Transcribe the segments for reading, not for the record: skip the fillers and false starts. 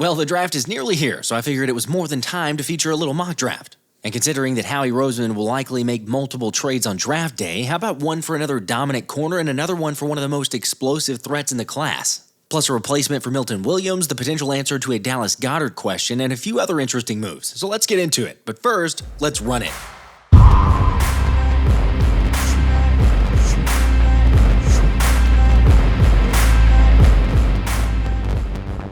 Well, the draft is nearly here, so I figured it was more than time to feature a little mock draft. And considering that Howie Roseman will likely make multiple trades on draft day, how about one for another dominant corner and another one for one of the most explosive threats in the class? Plus a replacement for Milton Williams, the potential answer to a Dallas Goedert question, and a few other interesting moves. So let's get into it. But first, let's run it.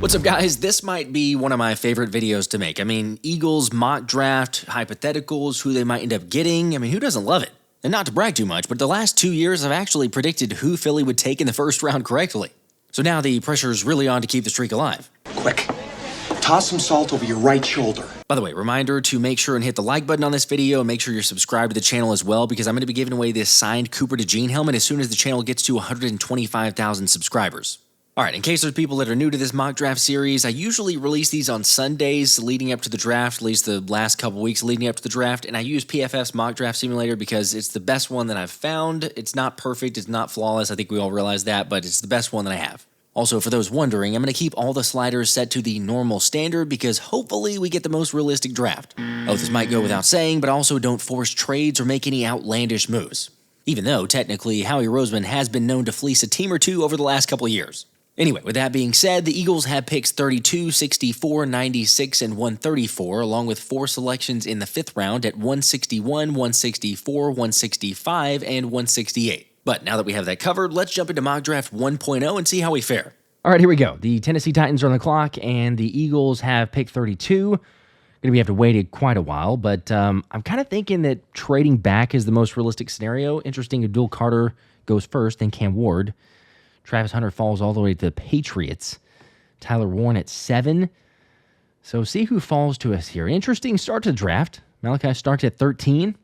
What's up, guys? This might be one of my favorite videos to make. I mean, Eagles mock draft, hypotheticals, who they might end up getting. I mean, who doesn't love it? And not to brag too much, but the last 2 years I've actually predicted who Philly would take in the first round correctly. So now the pressure's really on to keep the streak alive. Quick, toss some salt over your right shoulder. By the way, reminder to make sure and hit the like button on this video and make sure you're subscribed to the channel as well, because I'm going to be giving away this signed Cooper DeJean helmet as soon as the channel gets to 125,000 subscribers. Alright, in case there's people that are new to this mock draft series, I usually release these on Sundays leading up to the draft, at least the last couple weeks leading up to the draft, and I use PFF's mock draft simulator because it's the best one that I've found. It's not perfect, it's not flawless, I think we all realize that, but it's the best one that I have. Also, for those wondering, I'm going to keep all the sliders set to the normal standard because hopefully we get the most realistic draft. Oh, this might go without saying, but also don't force trades or make any outlandish moves. Even though, technically, Howie Roseman has been known to fleece a team or two over the last couple years. Anyway, with that being said, the Eagles have picks 32, 64, 96, and 134, along with 4 selections in the 5th round at 161, 164, 165, and 168. But now that we have that covered, let's jump into mock draft 1.0 and see how we fare. All right, here we go. The Tennessee Titans are on the clock, and the Eagles have pick 32. Going to have to wait quite a while, but I'm kind of thinking that trading back is the most realistic scenario. Interesting, Abdul Carter goes first, then Cam Ward. Travis Hunter falls all the way to the Patriots. Tyler Warren at 7. So see who falls to us here. Interesting start to the draft. Malachi starts at 13.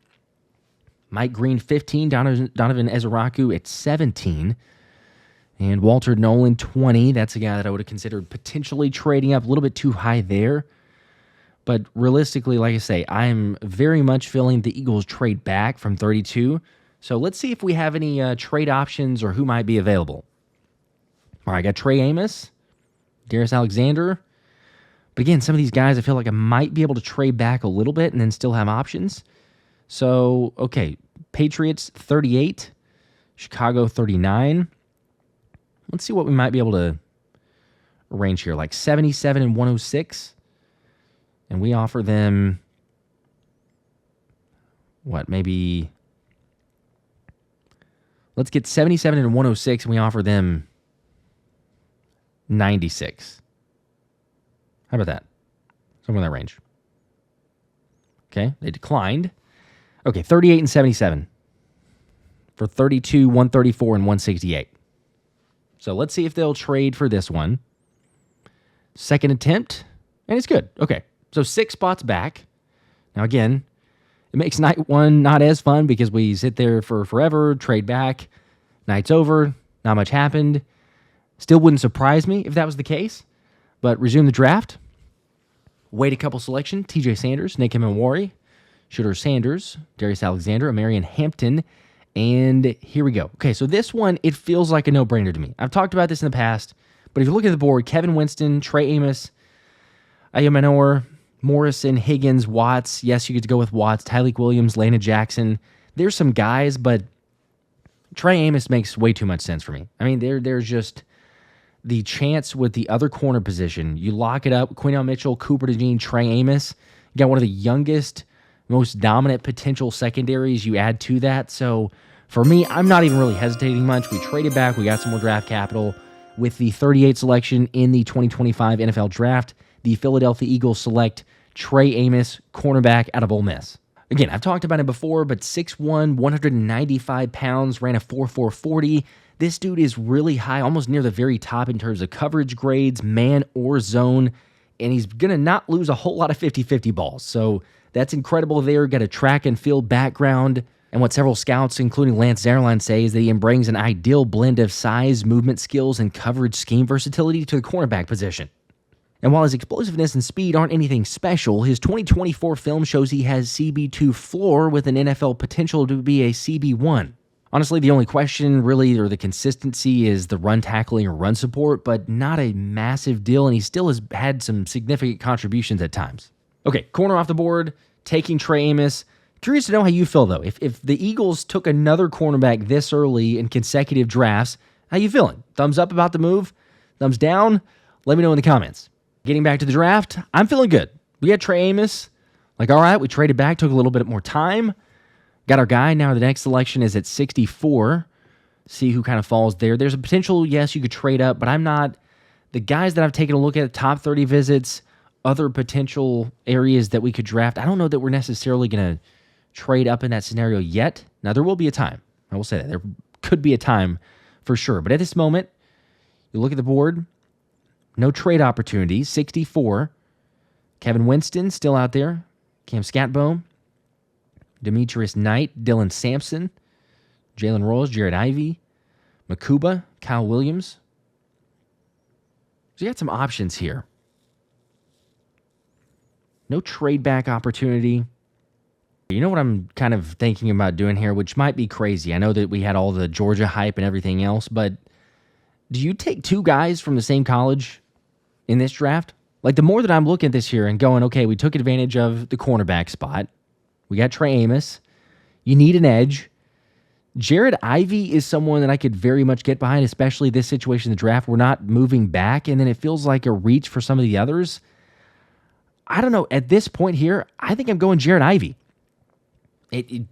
Mike Green, 15. Donovan Ezeraku at 17. And Walter Nolan, 20. That's a guy that I would have considered potentially trading up a little bit too high there. But realistically, like I say, I'm very much feeling the Eagles trade back from 32. So let's see if we have any trade options or who might be available. All right, I got Trey Amos, Darius Alexander. But again, some of these guys I feel like I might be able to trade back a little bit and then still have options. So, okay, Patriots 38, Chicago 39. Let's see what we might be able to arrange here, like 77 and 106. And we offer them, what, maybe, let's get 77 and 106, and we offer them 96. How about that? Somewhere in that range. Okay, they declined. Okay, 38 and 77 for 32, 134, and 168. So let's see if they'll trade for this one. Second attempt, and it's good. Okay, so 6 spots back. Now again, it makes night 1 not as fun because we sit there for forever, trade back, night's over, not much happened. Still wouldn't surprise me if that was the case, but resume the draft. Wait a couple selection. TJ Sanders, Nick Emmanwori, Shooter Sanders, Darius Alexander, Amarian Hampton, and here we go. Okay, so this one, it feels like a no-brainer to me. I've talked about this in the past, but if you look at the board, Kevin Winston, Trey Amos, Ayamenor, Morrison, Higgins, Watts. Yes, you get to go with Watts, Tyleek Williams, Landon Jackson. There's some guys, but Trey Amos makes way too much sense for me. I mean, there's just the chance with the other corner position. You lock it up, Quinell Mitchell, Cooper DeJean, Trey Amos. You got one of the youngest, most dominant potential secondaries you add to that. So for me, I'm not even really hesitating much. We traded back. We got some more draft capital. With the 38 selection in the 2025 NFL Draft, the Philadelphia Eagles select Trey Amos, cornerback out of Ole Miss. Again, I've talked about him before, but 6'1", 195 pounds, ran a 4.4 40. This dude is really high, almost near the very top in terms of coverage grades, man or zone, and he's going to not lose a whole lot of 50-50 balls. So that's incredible there. Got a track and field background. And what several scouts, including Lance Zierlein, say is that he brings an ideal blend of size, movement skills, and coverage scheme versatility to the cornerback position. And while his explosiveness and speed aren't anything special, his 2024 film shows he has CB2 floor with an NFL potential to be a CB1. Honestly, the only question really, or the consistency, is the run tackling or run support, but not a massive deal, and he still has had some significant contributions at times. Okay, corner off the board, taking Trey Amos. Curious to know how you feel, though. If the Eagles took another cornerback this early in consecutive drafts, how you feeling? Thumbs up about the move? Thumbs down? Let me know in the comments. Getting back to the draft, I'm feeling good. We had Trey Amos. Like, all right, we traded back, took a little bit more time. Got our guy. Now the next selection is at 64. See who kind of falls there. There's a potential, yes, you could trade up, but I'm not. The guys that I've taken a look at, top 30 visits, other potential areas that we could draft, I don't know that we're necessarily going to trade up in that scenario yet. Now, there will be a time. I will say that. There could be a time for sure. But at this moment, you look at the board, no trade opportunities, 64. Kevin Winston still out there. Cam Scatbow, Demetrius Knight, Dylan Sampson, Jalen Rose, Jared Ivey, Makuba, Kyle Williams. So you got some options here. No trade back opportunity. You know what I'm kind of thinking about doing here, which might be crazy. I know that we had all the Georgia hype and everything else, but do you take two guys from the same college in this draft? Like, the more that I'm looking at this here and going, okay, we took advantage of the cornerback spot. We got Trey Amos. You need an edge. Jared Ivey is someone that I could very much get behind, especially this situation in the draft. We're not moving back, and then it feels like a reach for some of the others. I don't know. At this point here, I think I'm going Jared Ivey.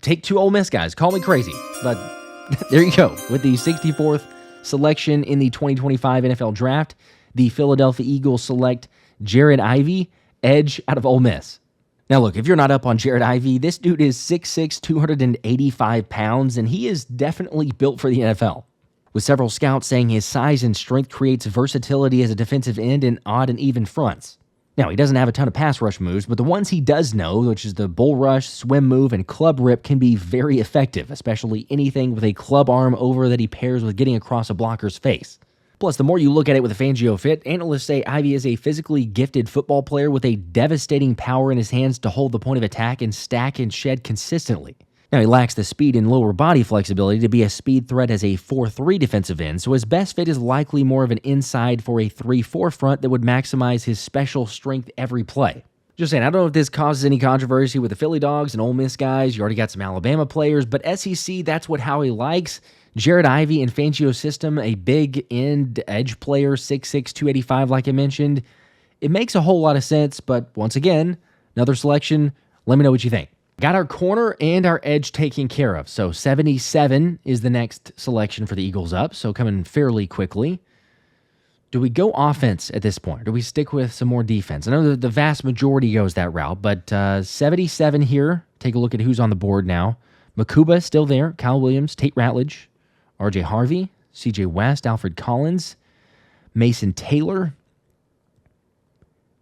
Take two Ole Miss guys. Call me crazy. But there you go. With the 64th selection in the 2025 NFL Draft, the Philadelphia Eagles select Jared Ivey, edge out of Ole Miss. Now, look, if you're not up on Jared Ivey, this dude is 6'6", 285 pounds, and he is definitely built for the NFL. With several scouts saying his size and strength creates versatility as a defensive end in odd and even fronts. Now, he doesn't have a ton of pass rush moves, but the ones he does know, which is the bull rush, swim move, and club rip, can be very effective, especially anything with a club arm over that he pairs with getting across a blocker's face. Plus, the more you look at it with a Fangio fit, analysts say Ivey is a physically gifted football player with a devastating power in his hands to hold the point of attack and stack and shed consistently. Now, he lacks the speed and lower body flexibility to be a speed threat as a 4-3 defensive end, so his best fit is likely more of an inside for a 3-4 front that would maximize his special strength every play. Just saying, I don't know if this causes any controversy with the Philly Dogs and Ole Miss guys. You already got some Alabama players, but SEC, that's what Howie likes. Jared Ivey in Fangio's system, a big end edge player, 6'6", 285 like I mentioned. It makes a whole lot of sense, but once again, another selection. Let me know what you think. Got our corner and our edge taken care of. So 77 is the next selection for the Eagles up, so coming fairly quickly. Do we go offense at this point? Or do we stick with some more defense? I know the vast majority goes that route, but 77 here. Take a look at who's on the board now. Makuba still there. Kyle Williams, Tate Ratledge, R.J. Harvey, C.J. West, Alfred Collins, Mason Taylor.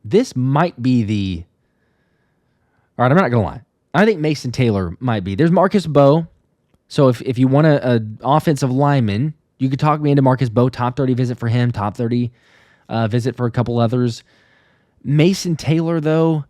This might be the... All right, I'm not going to lie. I think Mason Taylor might be. There's Marcus Bowe. So if you want an offensive lineman, you could talk me into Marcus Bowe. Top 30 visit for him. Top 30 visit for a couple others. Mason Taylor, though,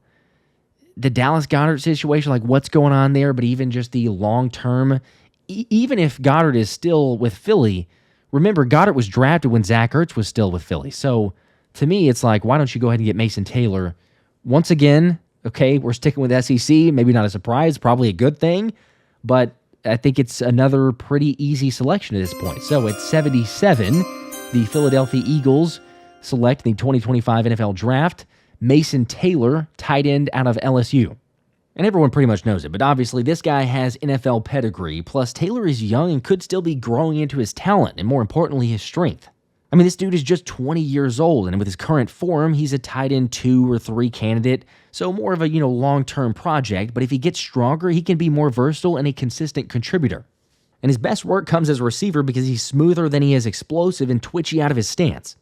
the Dallas Goedert situation, like what's going on there, but even just the long-term, even if Goedert is still with Philly, remember, Goedert was drafted when Zach Ertz was still with Philly. So to me, it's like, why don't you go ahead and get Mason Taylor? Once again, okay, we're sticking with SEC. Maybe not a surprise, probably a good thing, but I think it's another pretty easy selection at this point. So at 77, the Philadelphia Eagles select the 2025 NFL Draft, Mason Taylor, tight end out of LSU. And everyone pretty much knows it, but obviously this guy has NFL pedigree, plus Taylor is young and could still be growing into his talent, and more importantly, his strength. I mean, this dude is just 20 years old, and with his current form, he's a tight end 2 or 3 candidate, so more of a, long-term project, but if he gets stronger, he can be more versatile and a consistent contributor. And his best work comes as a receiver because he's smoother than he is explosive and twitchy out of his stance.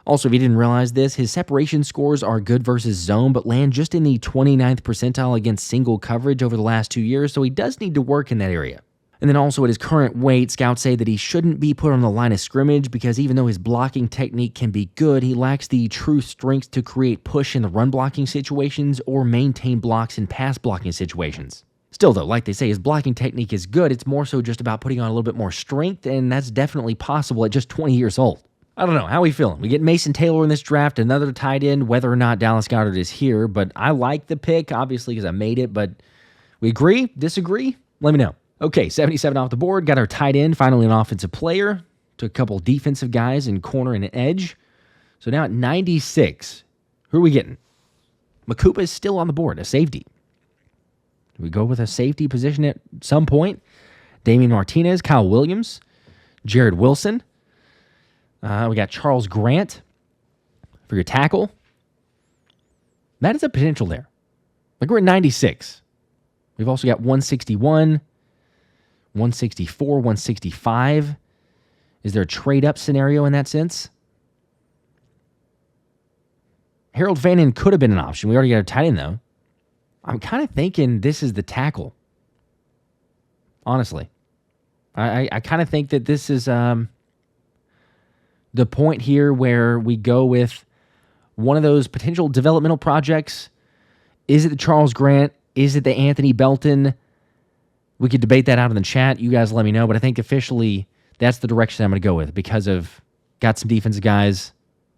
Also, if you didn't realize this, his separation scores are good versus zone, but land just in the 29th percentile against single coverage over the last 2 years, so he does need to work in that area. And then also at his current weight, scouts say that he shouldn't be put on the line of scrimmage because even though his blocking technique can be good, he lacks the true strength to create push in the run blocking situations or maintain blocks in pass blocking situations. Still, though, like they say, his blocking technique is good. It's more so just about putting on a little bit more strength, and that's definitely possible at just 20 years old. I don't know. How are we feeling? We get Mason Taylor in this draft, another tight end, whether or not Dallas Goedert is here, but I like the pick, obviously, because I made it, but we agree? Disagree? Let me know. Okay, 77 off the board. Got our tight end, finally an offensive player. Took a couple defensive guys in corner and edge. So now at 96, who are we getting? Makupa is still on the board, a safety. Do we go with a safety position at some point? Damian Martinez, Kyle Williams, Jared Wilson. We got Charles Grant for your tackle. That is a potential there. Like we're at 96. We've also got 161, 164, 165. Is there a trade-up scenario in that sense? Harold Fannin could have been an option. We already got a tight end, though. I'm kind of thinking this is the tackle. Honestly. I kind of think that this is the point here where we go with one of those potential developmental projects. Is it the Charles Grant? Is it the Anthony Belton? We could debate that out in the chat. You guys let me know. But I think officially that's the direction I'm going to go with because of got some defensive guys.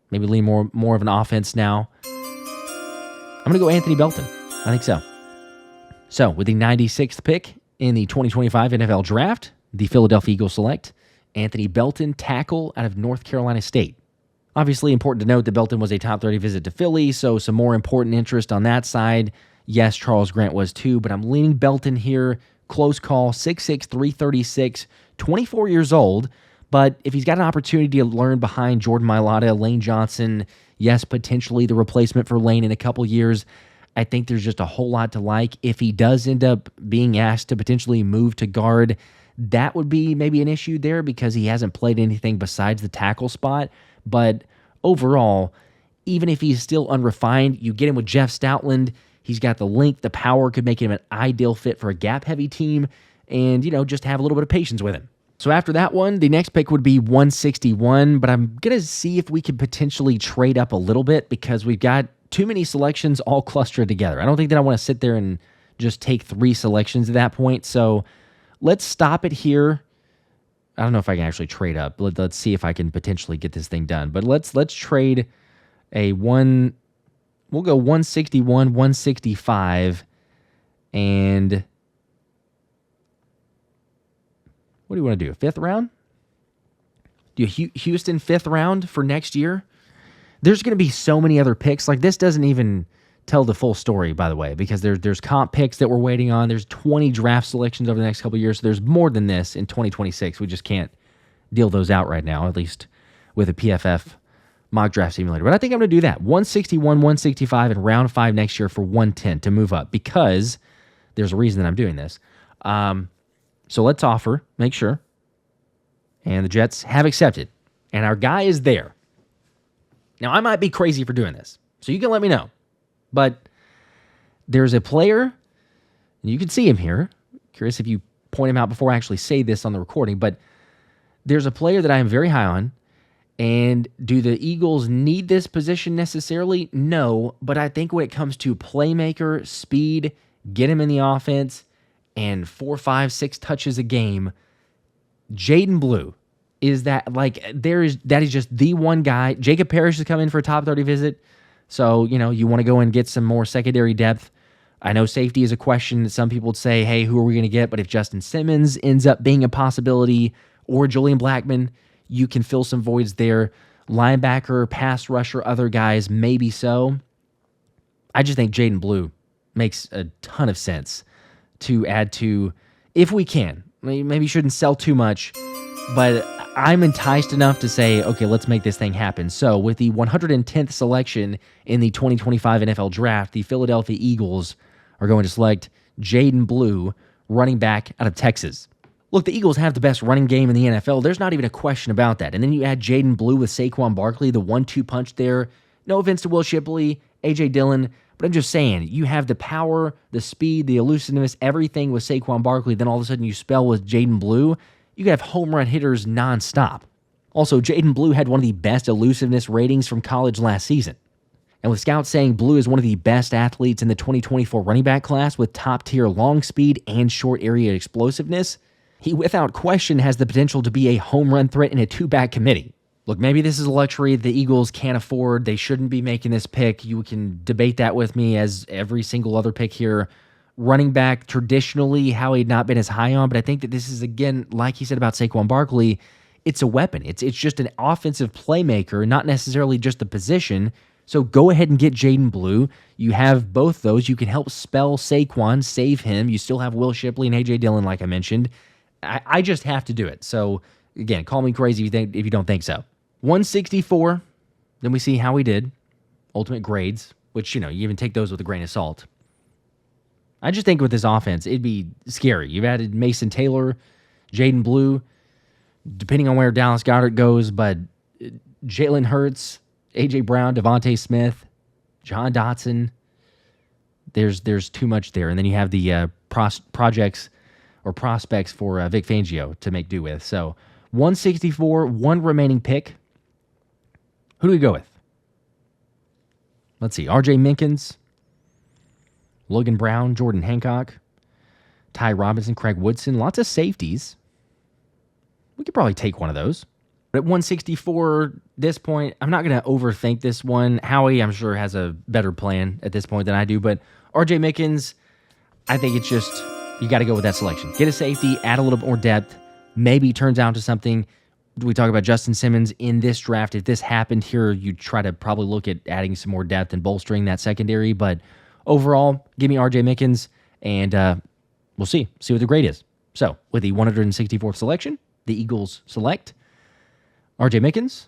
Maybe lean more of an offense now. I'm going to go Anthony Belton. I think so. So with the 96th pick in the 2025 NFL Draft, the Philadelphia Eagles select Anthony Belton, tackle out of North Carolina State. Obviously important to note that Belton was a top 30 visit to Philly, so some more important interest on that side. Yes, Charles Grant was too, but I'm leaning Belton here. Close call, 6'6", 336, 24 years old. But if he's got an opportunity to learn behind Jordan Mailata, Lane Johnson, yes, potentially the replacement for Lane in a couple years, I think there's just a whole lot to like. If he does end up being asked to potentially move to guard, that would be maybe an issue there because he hasn't played anything besides the tackle spot. But overall, even if he's still unrefined, you get him with Jeff Stoutland. He's got the length, the power, could make him an ideal fit for a gap-heavy team, and, just have a little bit of patience with him. So after that one, the next pick would be 161, but I'm going to see if we could potentially trade up a little bit because we've got too many selections all clustered together. I don't think that I want to sit there and just take 3 selections at that point, so let's stop it here. I don't know if I can actually trade up. Let's see if I can potentially get this thing done, but let's trade a one. We'll go 161, 165, and what do you want to do? A 5th round? Do you Houston 5th round for next year? There's going to be so many other picks. Like this doesn't even tell the full story, by the way, because there's comp picks that we're waiting on. There's 20 draft selections over the next couple of years. So there's more than this in 2026. We just can't deal those out right now, at least with a PFF mock draft simulator. But I think I'm going to do that. 161, 165 in round 5 next year for 110 to move up because there's a reason that I'm doing this. So let's make sure. And the Jets have accepted. And our guy is there. Now, I might be crazy for doing this, so you can let me know. But there's a player, and you can see him here. Curious if you point him out before I actually say this on the recording, but there's a player that I am very high on. And do the Eagles need this position necessarily? No, but I think when it comes to playmaker, speed, get him in the offense, and 4, 5, 6 touches a game, Jaydon Blue is that that is just the one guy. Jacob Parrish is coming for a top 30 visit, so you want to go and get some more secondary depth. I know safety is a question that some people would say, hey, who are we going to get? But if Justin Simmons ends up being a possibility, or Julian Blackmon, you can fill some voids there. Linebacker, pass rusher, other guys, maybe so. I just think Jaydon Blue makes a ton of sense to add to, if we can. Maybe shouldn't sell too much, but I'm enticed enough to say, okay, let's make this thing happen. So with the 110th selection in the 2025 NFL Draft, the Philadelphia Eagles are going to select Jaydon Blue, running back out of Texas. Look, the Eagles have the best running game in the NFL. There's not even a question about that. And then you add Jaydon Blue with Saquon Barkley, the 1-2 punch there. No offense to Will Shipley, A.J. Dillon, but I'm just saying, you have the power, the speed, the elusiveness, everything with Saquon Barkley. Then all of a sudden you spell with Jaydon Blue. You could have home run hitters nonstop. Also, Jaydon Blue had one of the best elusiveness ratings from college last season. And with scouts saying Blue is one of the best athletes in the 2024 running back class with top-tier long speed and short area explosiveness, he without question has the potential to be a home run threat in a two-back committee. Look, maybe this is a luxury the Eagles can't afford. They shouldn't be making this pick. You can debate that with me as every single other pick here. Running back, traditionally, Howie had not been as high on, but I think that this is, again, like he said about Saquon Barkley, it's a weapon. It's just an offensive playmaker, not necessarily just the position. So go ahead and get Jaydon Blue. You have both those. You can help spell Saquon, save him. You still have Will Shipley and A.J. Dillon, like I mentioned. I just have to do it. So, again, call me crazy if you don't think so. 164. Then we see how we did. Ultimate grades, which, you even take those with a grain of salt. I just think with this offense, it'd be scary. You've added Mason Taylor, Jaydon Blue, depending on where Dallas Goedert goes, but Jalen Hurts, A.J. Brown, Devontae Smith, John Dotson. There's too much there. And then you have the prospects for Vic Fangio to make do with. So 164, one remaining pick. Who do we go with? Let's see. R.J. Minkins, Logan Brown, Jordan Hancock, Ty Robinson, Craig Woodson. Lots of safeties. We could probably take one of those. But at 164, this point, I'm not going to overthink this one. Howie, I'm sure, has a better plan at this point than I do. But R.J. Minkins, I think it's just, you got to go with that selection. Get a safety, add a little bit more depth. Maybe it turns out to something. We talk about Justin Simmons in this draft. If this happened here, you try to probably look at adding some more depth and bolstering that secondary. But overall, give me R.J. Minkins, and we'll see what the grade is. So, with the 164th selection, the Eagles select R.J. Minkins,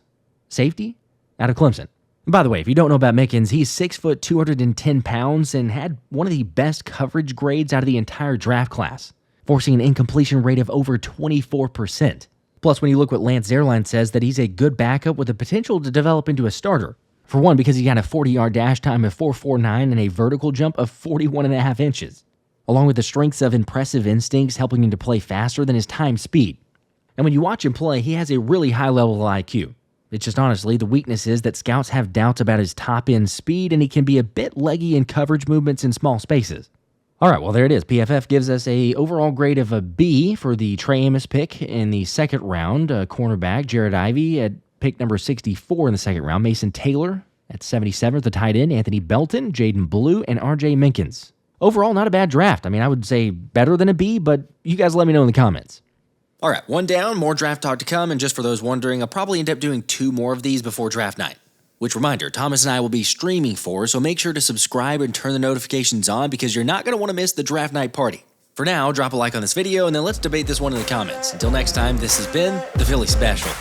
safety, out of Clemson. And by the way, if you don't know about Minkins, he's 6 foot, 210 pounds, and had one of the best coverage grades out of the entire draft class, forcing an incompletion rate of over 24%. Plus, when you look what Lance Zierlein says, that he's a good backup with the potential to develop into a starter. For one, because he got a 40-yard dash time of 4.49 and a vertical jump of 41.5 inches, along with the strengths of impressive instincts helping him to play faster than his time speed. And when you watch him play, he has a really high level of IQ. It's just honestly, the weakness is that scouts have doubts about his top-end speed, and he can be a bit leggy in coverage movements in small spaces. All right, well, there it is. PFF gives us a overall grade of a B for the Trey Amos pick in the second round. Cornerback Jared Ivey at pick number 64 in the second round. Mason Taylor at 77th, the tight end. Anthony Belton, Jaydon Blue, and R.J. Minkins. Overall, not a bad draft. I mean, I would say better than a B, but you guys let me know in the comments. All right, one down, more draft talk to come, and just for those wondering, I'll probably end up doing 2 more of these before draft night. Which, reminder, Thomas and I will be streaming for, so make sure to subscribe and turn the notifications on because you're not going to want to miss the draft night party. For now, drop a like on this video, and then let's debate this one in the comments. Until next time, this has been the Philly Special.